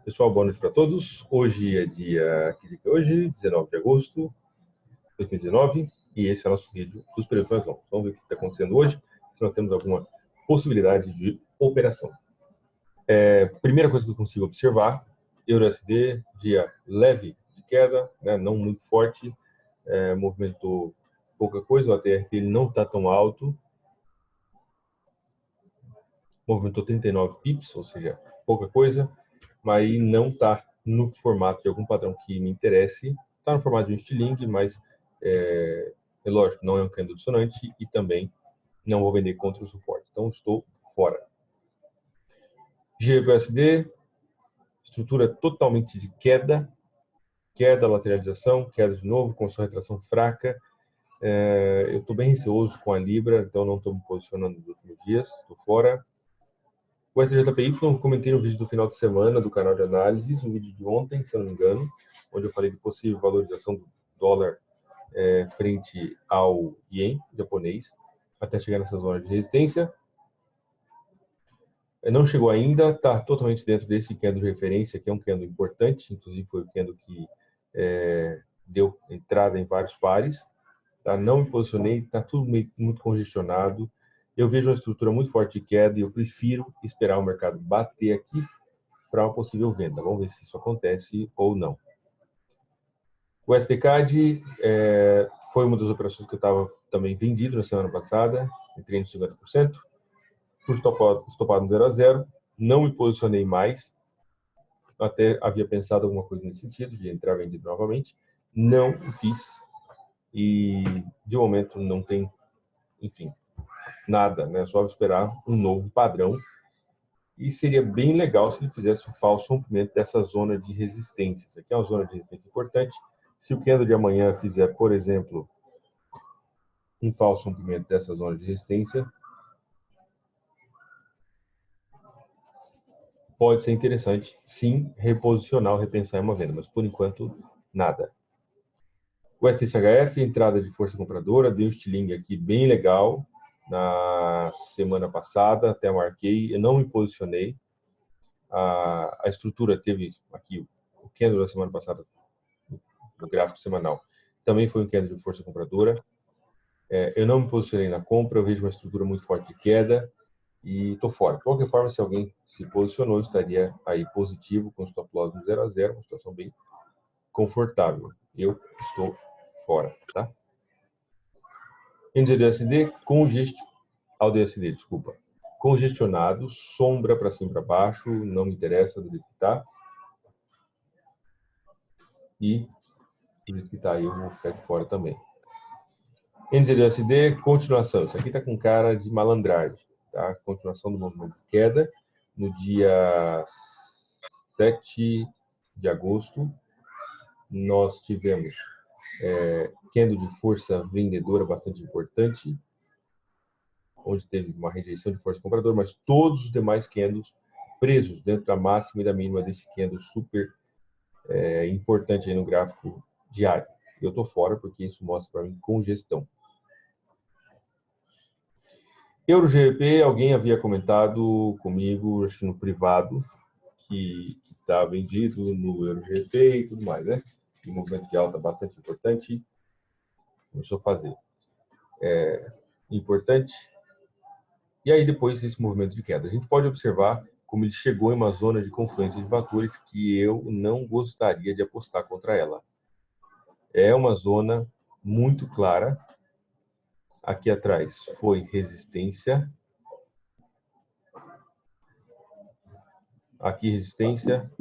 Pessoal, boa noite para todos. Hoje é dia, que dia que é hoje? 19 de agosto de 2019 e esse é o nosso vídeo dos períodos mais longos. Vamos ver o que está acontecendo hoje, se nós temos alguma possibilidade de operação. Primeira coisa que eu consigo observar, EURUSD, dia leve de queda, né, não muito forte, movimentou pouca coisa, o ATR dele não está tão alto, movimentou 39 pips, ou seja, pouca coisa, mas não está no formato de algum padrão que me interesse. Está no formato de um estilingue, mas é lógico, não é um candle dissonante e também não vou vender contra o suporte. Então, estou fora. GBUSD, estrutura totalmente de queda, lateralização, queda de novo, com sua retração fraca. Eu estou bem receoso com a Libra, então não estou me posicionando nos últimos dias, estou fora. O STJPY, eu comentei no vídeo do final de semana do canal de análises, no vídeo de ontem, se eu não me engano, onde eu falei de possível valorização do dólar frente ao ien japonês, até chegar nessa zona de resistência. Não chegou ainda, está totalmente dentro desse candle de referência, que é um candle importante, inclusive foi o candle que deu entrada em vários pares. Tá? Não me posicionei, está tudo muito congestionado. Eu vejo uma estrutura muito forte de queda e eu prefiro esperar o mercado bater aqui para uma possível venda. Vamos ver se isso acontece ou não. O STCAD foi uma das operações que eu estava também vendido na semana passada, entrei nos 50%, fui estopado no 0 a 0, não me posicionei mais, até havia pensado alguma coisa nesse sentido, de entrar vendido novamente, não o fiz, e de momento não tem, enfim, nada, né? Só esperar um novo padrão. E seria bem legal se ele fizesse o falso rompimento dessa zona de resistência. Isso aqui é uma zona de resistência importante. Se o candle de amanhã fizer, por exemplo, um falso rompimento dessa zona de resistência, pode ser interessante, sim, reposicionar ou repensar em uma venda, mas por enquanto, nada. O STCHF, entrada de força compradora, deu um estilingue aqui bem legal na semana passada, até marquei, eu não me posicionei. A estrutura teve aqui o candle da semana passada no gráfico semanal, também foi um candle de força compradora. Eu não me posicionei na compra, eu vejo uma estrutura muito forte de queda e estou fora. De qualquer forma, se alguém se posicionou, estaria aí positivo com stop loss no 0 a 0, uma situação bem confortável. Eu estou fora, tá? NZDSD, desculpa. Congestionado, sombra para cima e para baixo, não me interessa do jeito que está. E do jeito que está aí, eu vou ficar de fora também. NZDSD, continuação. Isso aqui está com cara de malandragem. Tá? Continuação do movimento de queda. No dia 7 de agosto, nós tivemos candle de força vendedora bastante importante, onde teve uma rejeição de força compradora, mas todos os demais candles presos dentro da máxima e da mínima desse candle super importante aí no gráfico diário. Eu estou fora porque isso mostra para mim congestão. EuroGBP, alguém havia comentado comigo, acho que no privado, que está vendido no EuroGBP e tudo mais, né? Um movimento de alta bastante importante. Começou a fazer. Importante. E aí, depois desse movimento de queda, a gente pode observar como ele chegou em uma zona de confluência de fatores que eu não gostaria de apostar contra ela. É uma zona muito clara. Aqui atrás foi resistência. Aqui resistência,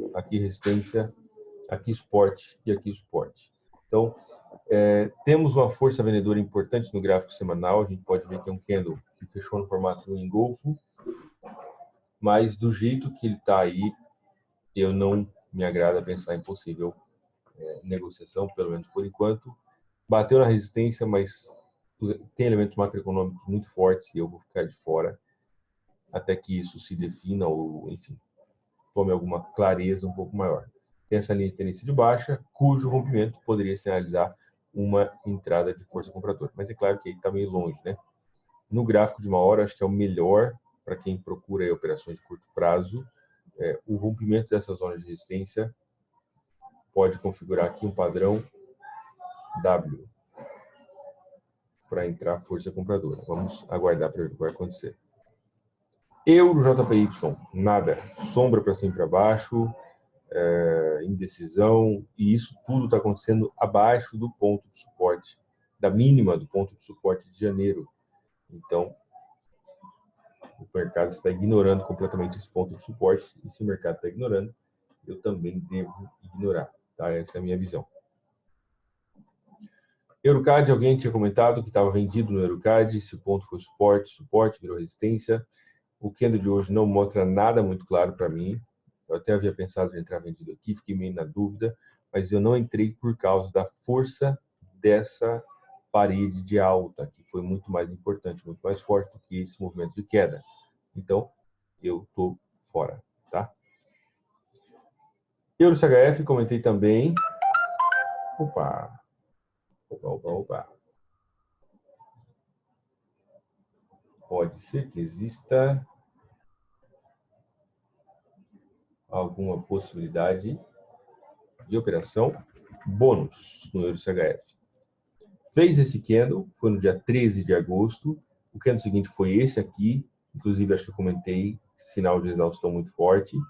aqui suporte e aqui suporte. Então, temos uma força vendedora importante no gráfico semanal. A gente pode ver que é um candle que fechou no formato do engolfo, mas do jeito que ele está aí, eu não me agrada pensar em possível negociação, pelo menos por enquanto. Bateu na resistência, mas tem elementos macroeconômicos muito fortes e eu vou ficar de fora até que isso se defina ou, enfim, tome alguma clareza um pouco maior. Tem essa linha de tendência de baixa, cujo rompimento poderia sinalizar uma entrada de força compradora. Mas é claro que aí está meio longe, né? No gráfico de uma hora, acho que é o melhor para quem procura aí operações de curto prazo, o rompimento dessa zona de resistência pode configurar aqui um padrão W para entrar força compradora. Vamos aguardar para ver o que vai acontecer. Euro JPY, nada. Sombra para cima e para baixo, indecisão, e isso tudo está acontecendo abaixo do ponto de suporte, da mínima do ponto de suporte de janeiro. Então, o mercado está ignorando completamente esse ponto de suporte, e se o mercado está ignorando, eu também devo ignorar. Tá? Essa é a minha visão. Eurocad, alguém tinha comentado que estava vendido no Eurocad, se o ponto foi suporte, virou resistência. O candle de hoje não mostra nada muito claro para mim. Eu até havia pensado em entrar vendido aqui, fiquei meio na dúvida, mas eu não entrei por causa da força dessa parede de alta, que foi muito mais importante, muito mais forte do que esse movimento de queda. Então, eu estou fora, tá? Euro CHF, comentei também. Opa. Pode ser que exista alguma possibilidade de operação bônus no Euro CHF. Fez esse candle, foi no dia 13 de agosto. O candle seguinte foi esse aqui. Inclusive, acho que eu comentei, sinal de exaustão muito forte. O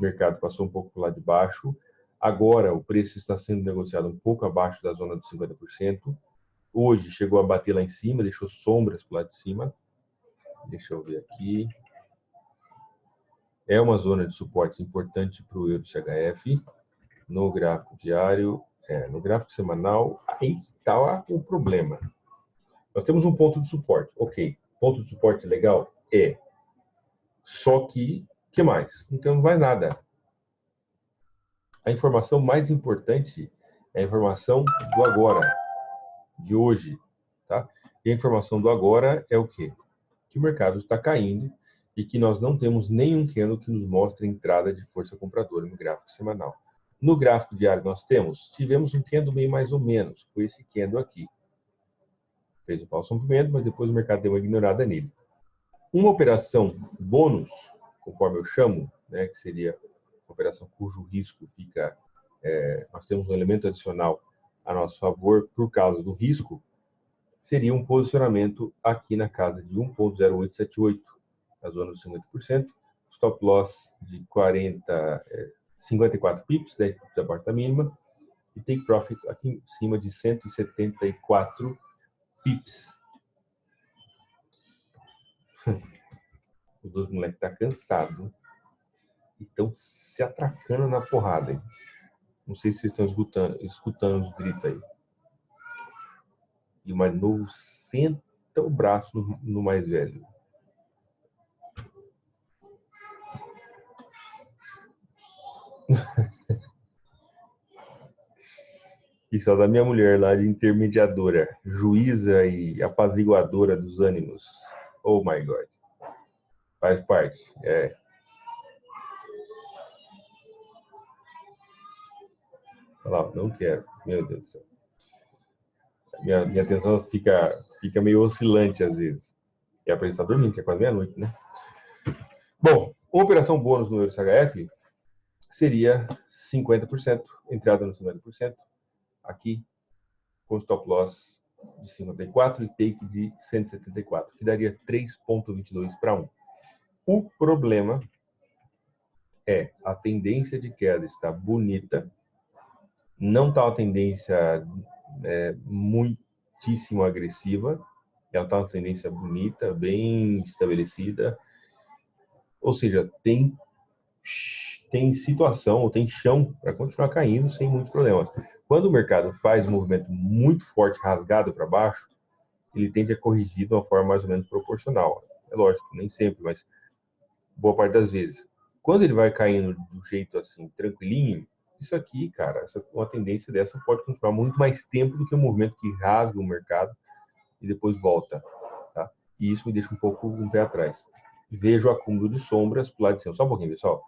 mercado passou um pouco para o lado de baixo. Agora, o preço está sendo negociado um pouco abaixo da zona dos 50%. Hoje, chegou a bater lá em cima, deixou sombras para o lado de cima. Deixa eu ver aqui. É uma zona de suporte importante para o Euro CHF. No gráfico diário, no gráfico semanal, aí está o problema. Nós temos um ponto de suporte. Ok, ponto de suporte legal? É. Só que mais? Não temos mais nada. A informação mais importante é a informação do agora, de hoje. Tá? E a informação do agora é o quê? Que o mercado está caindo e que nós não temos nenhum candle que nos mostre entrada de força compradora no gráfico semanal. No gráfico diário nós tivemos um candle meio mais ou menos, foi esse candle aqui. Fez o falso rompimento, mas depois o mercado deu uma ignorada nele. Uma operação bônus, conforme eu chamo, né, que seria uma operação cujo risco fica, nós temos um elemento adicional a nosso favor por causa do risco, seria um posicionamento aqui na casa de 1.0878, na zona dos 50%, stop loss de 54 pips, 10 pips abaixo da mínima, e take profit aqui em cima de 174 pips. Os dois moleques estão cansados e estão se atracando na porrada. Hein? Não sei se vocês estão escutando os gritos aí. E o mais novo senta o braço no mais velho. Isso é da minha mulher lá de intermediadora, juíza e apaziguadora dos ânimos. Oh my God. Faz parte. Olha lá, não quero. Meu Deus do céu. Minha atenção fica meio oscilante às vezes. E a pessoa está dormindo, que é quase meia-noite, né? Bom, uma operação bônus no Euro CHF seria 50%, entrada no 50%, aqui com stop loss de 54 e take de 174, que daria 3,22 para 1. O problema é a tendência de queda está bonita, não está uma tendência muitíssimo agressiva, ela está uma tendência bonita, bem estabelecida, ou seja, tem situação ou tem chão para continuar caindo sem muitos problemas. Quando o mercado faz um movimento muito forte, rasgado para baixo, ele tende a corrigir de uma forma mais ou menos proporcional. É lógico, nem sempre, mas boa parte das vezes. Quando ele vai caindo do jeito assim, tranquilinho, isso aqui, cara, uma tendência dessa pode continuar muito mais tempo do que um movimento que rasga o mercado e depois volta. Tá? E isso me deixa um pouco um pé atrás. Vejo o acúmulo de sombras pro lado de cima. Só um pouquinho, pessoal.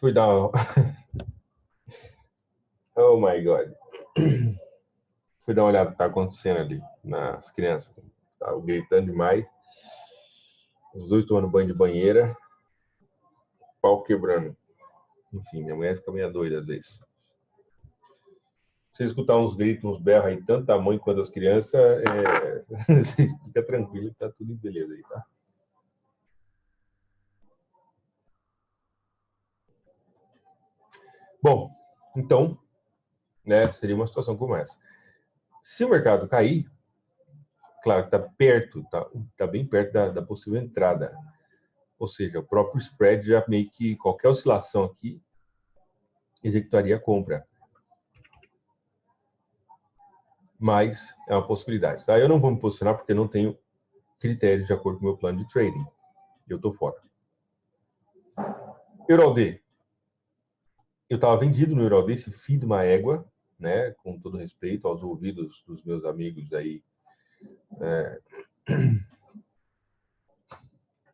Fui dar uma... Oh my God. Fui dar uma olhada no que tá acontecendo ali nas crianças. Estavam gritando demais. Os dois tomando banho de banheira. Pau quebrando. Enfim, minha mulher fica meio doida às vezes. Se você escutar uns gritos, uns berros aí, tanto da mãe quanto das crianças, você fica tranquilo que tá tudo em beleza aí, tá? Bom, então, né, seria uma situação como essa. Se o mercado cair, claro que está perto, tá bem perto da possível entrada. Ou seja, o próprio spread já meio que qualquer oscilação aqui executaria a compra. Mas é uma possibilidade, tá? Eu não vou me posicionar porque não tenho critérios de acordo com o meu plano de trading. Eu estou fora. EURALD. Eu estava vendido no EURALD, esse filho de uma égua, né? Com todo respeito aos ouvidos dos meus amigos aí.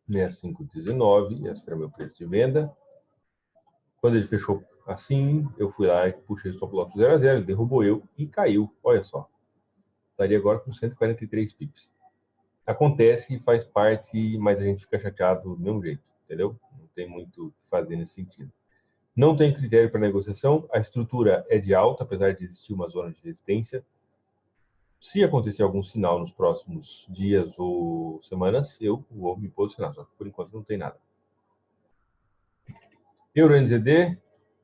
65,19, esse era o meu preço de venda. Quando ele fechou assim, eu fui lá e puxei o stop loss 0 a 0, ele derrubou eu e caiu. Olha só. Estaria agora com 143 pips. Acontece, faz parte, mas a gente fica chateado do mesmo jeito, entendeu? Não tem muito o que fazer nesse sentido. Não tem critério para negociação, a estrutura é de alta, apesar de existir uma zona de resistência. Se acontecer algum sinal nos próximos dias ou semanas, eu vou me posicionar, só que por enquanto não tem nada. EURNZD,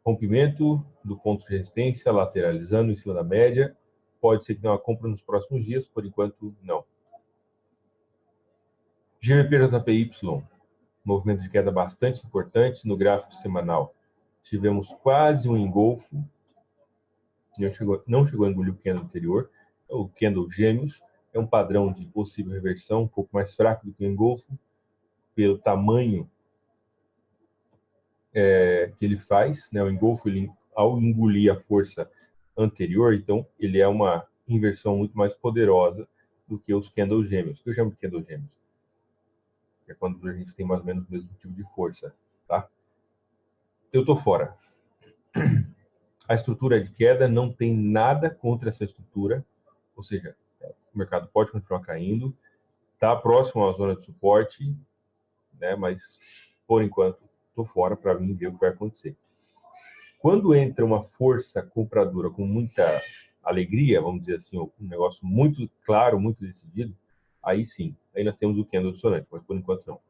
rompimento do ponto de resistência, lateralizando em cima da média. Pode ser que tenha uma compra nos próximos dias, por enquanto não. GBP-JPY, movimento de queda bastante importante no gráfico semanal. Tivemos quase um engolfo, não chegou a engolir o candle anterior, o candle gêmeos, é um padrão de possível reversão, um pouco mais fraco do que o engolfo, pelo tamanho que ele faz, né? O engolfo, ele, ao engolir a força anterior, então ele é uma inversão muito mais poderosa do que os candle gêmeos. O que eu chamo de candle gêmeos? É quando a gente tem mais ou menos o mesmo tipo de força, tá? Eu tô fora. A estrutura de queda não tem nada contra essa estrutura, ou seja, o mercado pode continuar caindo, está próximo à zona de suporte, né? Mas por enquanto estou fora para mim ver o que vai acontecer. Quando entra uma força compradora com muita alegria, vamos dizer assim, um negócio muito claro, muito decidido, aí sim, aí nós temos o candle dissonante, mas por enquanto não.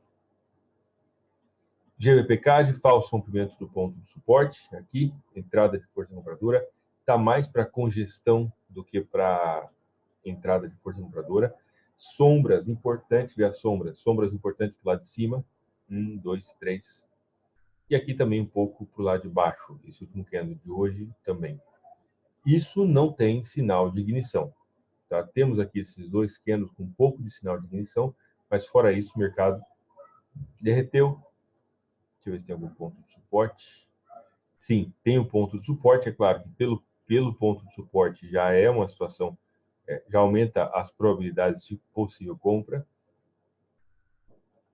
GBPCAD, falso rompimento do ponto de suporte, aqui, entrada de força compradora, está mais para congestão do que para entrada de força compradora. Sombras, importante ver as sombras. Sombras importantes para o lado de cima, 1, 2, 3. E aqui também um pouco para o lado de baixo, esse último candle de hoje também. Isso não tem sinal de ignição. Tá? Temos aqui esses dois candles com um pouco de sinal de ignição, mas fora isso o mercado derreteu. Deixa eu ver se tem algum ponto de suporte. Sim, tem um ponto de suporte, é claro que pelo ponto de suporte já é uma situação, já aumenta as probabilidades de possível compra.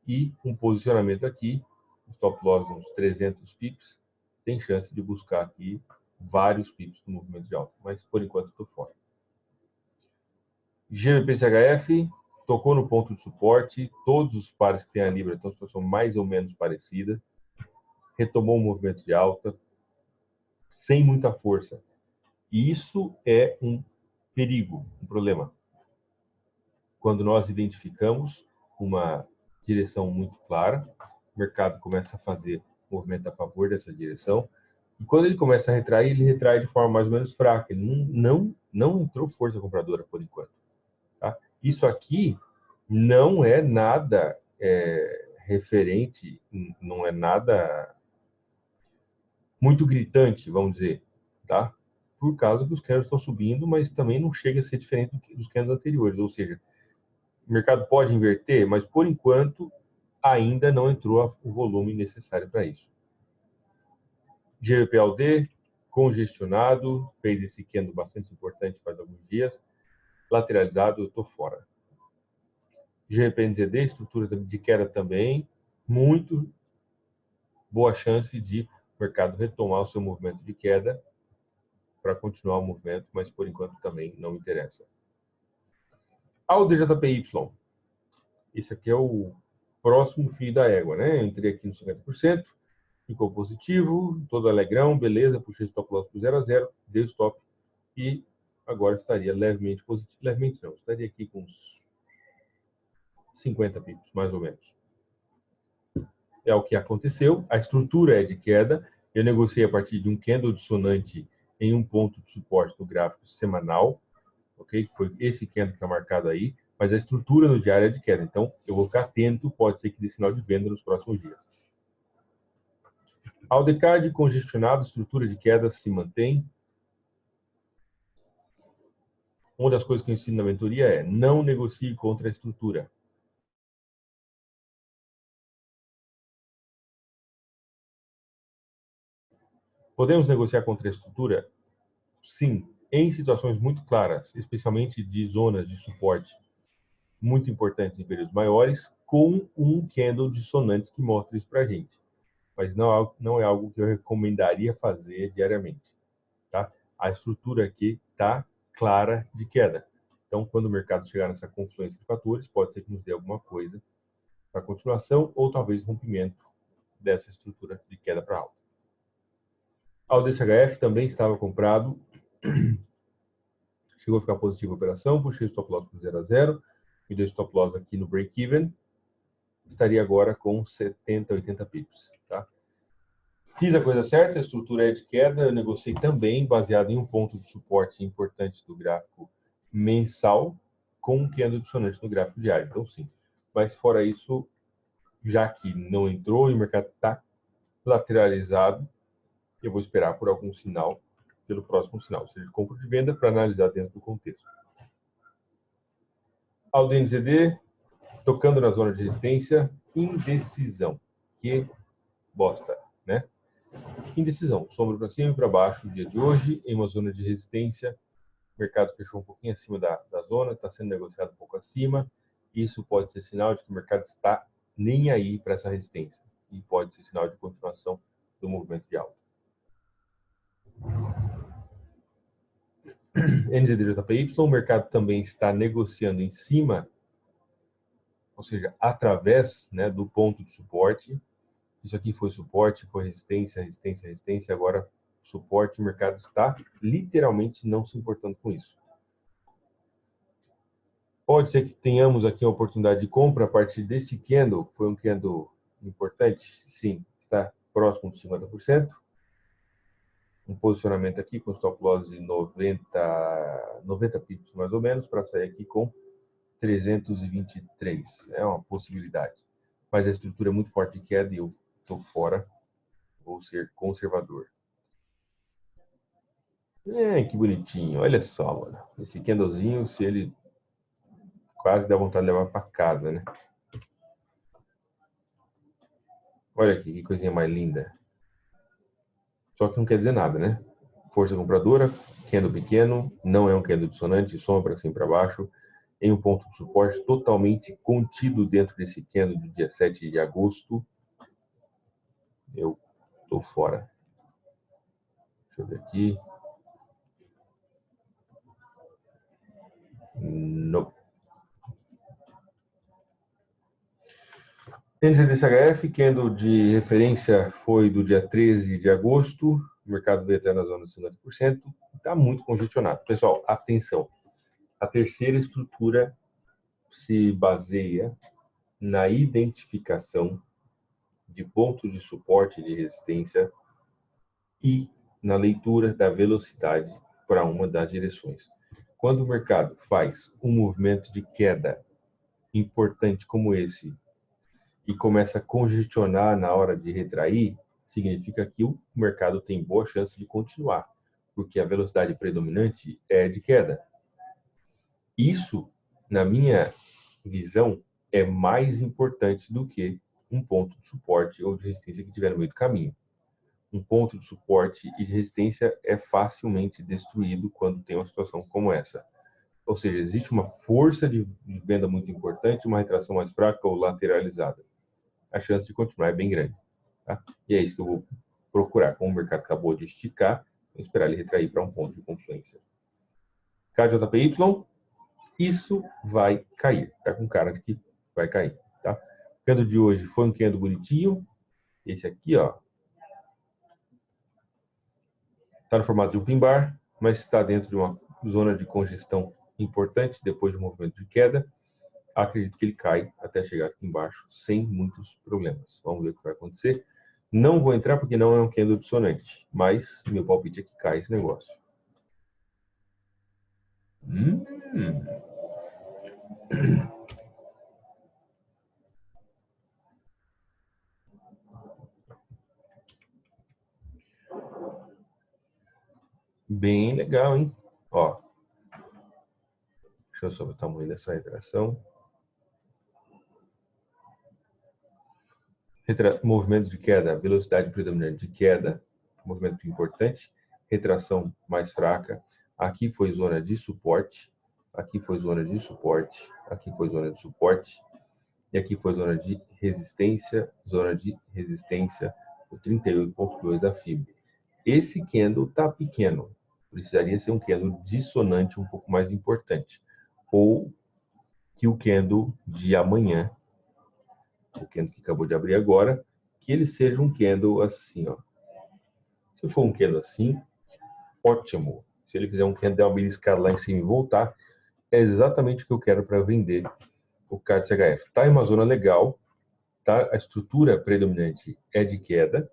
E um posicionamento aqui, stop loss uns 300 pips, tem chance de buscar aqui vários pips no movimento de alta, mas por enquanto estou fora. GBP-CHF tocou no ponto de suporte, todos os pares que tem a Libra estão em situação mais ou menos parecida, retomou um movimento de alta, sem muita força. E isso é um perigo, um problema. Quando nós identificamos uma direção muito clara, o mercado começa a fazer movimento a favor dessa direção, e quando ele começa a retrair, ele retrai de forma mais ou menos fraca, ele não entrou força compradora por enquanto. Tá? Isso aqui não é nada referente, não é nada muito gritante, vamos dizer, tá? Por causa que os candles estão subindo, mas também não chega a ser diferente dos candles anteriores, ou seja, o mercado pode inverter, mas por enquanto ainda não entrou o volume necessário para isso. GBPLD, congestionado, fez esse candle bastante importante faz alguns dias, lateralizado, eu estou fora. GBPNZD, estrutura de queda também, muito boa chance de o mercado retomar o seu movimento de queda para continuar o movimento, mas por enquanto também não me interessa. Ao DJPY, esse aqui é o próximo fio da égua, né? Eu entrei aqui no 50%, ficou positivo, todo alegrão, beleza, puxei o stop loss para 0 a 0, dei o stop e agora estaria levemente positivo. Levemente não, estaria aqui com uns 50 pips, mais ou menos. É o que aconteceu, a estrutura é de queda, eu negociei a partir de um candle dissonante em um ponto de suporte no gráfico semanal, ok? Foi esse candle que é marcado aí, mas a estrutura no diário é de queda, então eu vou ficar atento, pode ser que dê sinal de venda nos próximos dias. Ao decade congestionado, estrutura de queda se mantém. Uma das coisas que eu ensino na mentoria é não negocie contra a estrutura. Podemos negociar contra a estrutura? Sim, em situações muito claras, especialmente de zonas de suporte muito importantes em períodos maiores, com um candle dissonante que mostra isso para a gente. Mas não é algo que eu recomendaria fazer diariamente. Tá? A estrutura aqui está clara de queda. Então, quando o mercado chegar nessa confluência de fatores, pode ser que nos dê alguma coisa para continuação ou talvez rompimento dessa estrutura de queda para alta. A DCHF também estava comprado, chegou a ficar positivo a operação, puxei o stop loss para 0 a 0, me deu stop loss aqui no break-even, estaria agora com 70, 80 pips. Tá? Fiz a coisa certa, a estrutura é de queda, eu negociei também baseado em um ponto de suporte importante do gráfico mensal, com um candle dissonante no gráfico diário, então sim. Mas fora isso, já que não entrou e o mercado está lateralizado, eu vou esperar por algum sinal, pelo próximo sinal, seja de compra ou de venda, para analisar dentro do contexto. Ao DNZD, tocando na zona de resistência, indecisão. Que bosta, né? Indecisão, sombra para cima e para baixo no dia de hoje, em uma zona de resistência. O mercado fechou um pouquinho acima da zona, está sendo negociado um pouco acima. Isso pode ser sinal de que o mercado está nem aí para essa resistência. E pode ser sinal de continuação do movimento de alta. NZDJPY, o mercado também está negociando em cima, ou seja, através, né, do ponto de suporte. Isso aqui foi suporte, foi resistência, resistência, resistência, agora suporte, o mercado está literalmente não se importando com isso. Pode ser que tenhamos aqui a oportunidade de compra a partir desse candle, foi um candle importante, sim, está próximo de 50%. Um posicionamento aqui com stop loss de 90 pips mais ou menos, para sair aqui com 323. É uma possibilidade. Mas a estrutura é muito forte de queda e eu estou fora, vou ser conservador. Que bonitinho, olha só, mano. Esse candlezinho, se ele quase dá vontade de levar para casa, né? Olha aqui, que coisinha mais linda. Só que não quer dizer nada, né? Força compradora, candle pequeno, não é um candle dissonante, sombra para cima e para baixo, em um ponto de suporte totalmente contido dentro desse candle do dia 7 de agosto. Eu estou fora. Deixa eu ver aqui. Não. NZDCHF, candle de referência foi do dia 13 de agosto, o mercado veio até na zona de 50%, está muito congestionado. Pessoal, atenção, a terceira estrutura se baseia na identificação de pontos de suporte e de resistência e na leitura da velocidade para uma das direções. Quando o mercado faz um movimento de queda importante como esse e começa a congestionar na hora de retrair, significa que o mercado tem boa chance de continuar, porque a velocidade predominante é de queda. Isso, na minha visão, é mais importante do que um ponto de suporte ou de resistência que tiver no meio do caminho. Um ponto de suporte e de resistência é facilmente destruído quando tem uma situação como essa. Ou seja, existe uma força de venda muito importante, uma retração mais fraca ou lateralizada. A chance de continuar é bem grande. Tá? E é isso que eu vou procurar. Como o mercado acabou de esticar, vamos esperar ele retrair para um ponto de confluência. KJPY, isso vai cair. Tá com cara de que vai cair, tá? O candle de hoje foi um candle bonitinho. Esse aqui, ó, tá no formato de um pin bar, mas está dentro de uma zona de congestão importante depois de um movimento de queda. Acredito que ele cai até chegar aqui embaixo sem muitos problemas. Vamos ver o que vai acontecer. Não vou entrar porque não é um candle dissonante, mas meu palpite é que cai esse negócio. Bem legal, hein? Ó, deixa eu só ver o tamanho dessa retração. Movimento de queda, velocidade predominante de queda, movimento importante. Retração mais fraca. Aqui foi zona de suporte. Aqui foi zona de suporte. Aqui foi zona de suporte. E aqui foi zona de resistência. Zona de resistência, o 38,2 da FIB. Esse candle tá pequeno. Precisaria ser um candle dissonante um pouco mais importante. Ou que o candle de amanhã, o candle que acabou de abrir agora, que ele seja um candle assim, ó. Se for um candle assim, ótimo. Se ele fizer um candle dar uma beliscada lá em cima e voltar, é exatamente o que eu quero para vender o CAD CHF. Tá em uma zona legal, tá? A estrutura predominante é de queda,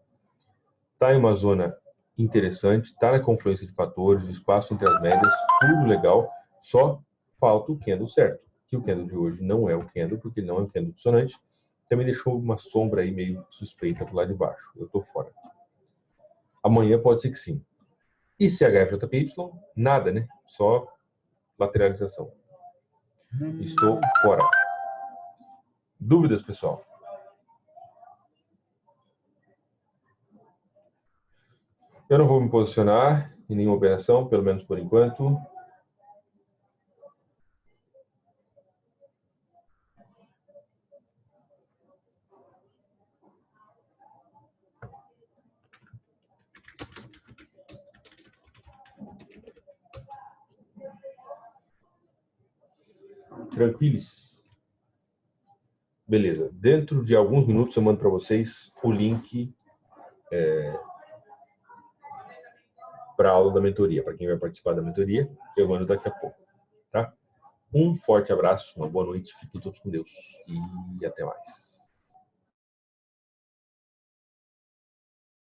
tá em uma zona interessante, tá na confluência de fatores, o espaço entre as médias, tudo legal, só falta o candle certo. Que o candle de hoje não é o candle, porque não é um candle dissonante, também deixou uma sombra aí meio suspeita pro lado de baixo. Eu tô fora. Amanhã pode ser que sim. E CHFJPY, nada, né? Só lateralização. Estou fora. Dúvidas, pessoal? Eu não vou me posicionar em nenhuma operação, pelo menos por enquanto. Tranquilos? Beleza. Dentro de alguns minutos eu mando para vocês o link para a aula da mentoria. Para quem vai participar da mentoria, eu mando daqui a pouco. Tá? Um forte abraço, uma boa noite, fiquem todos com Deus e até mais.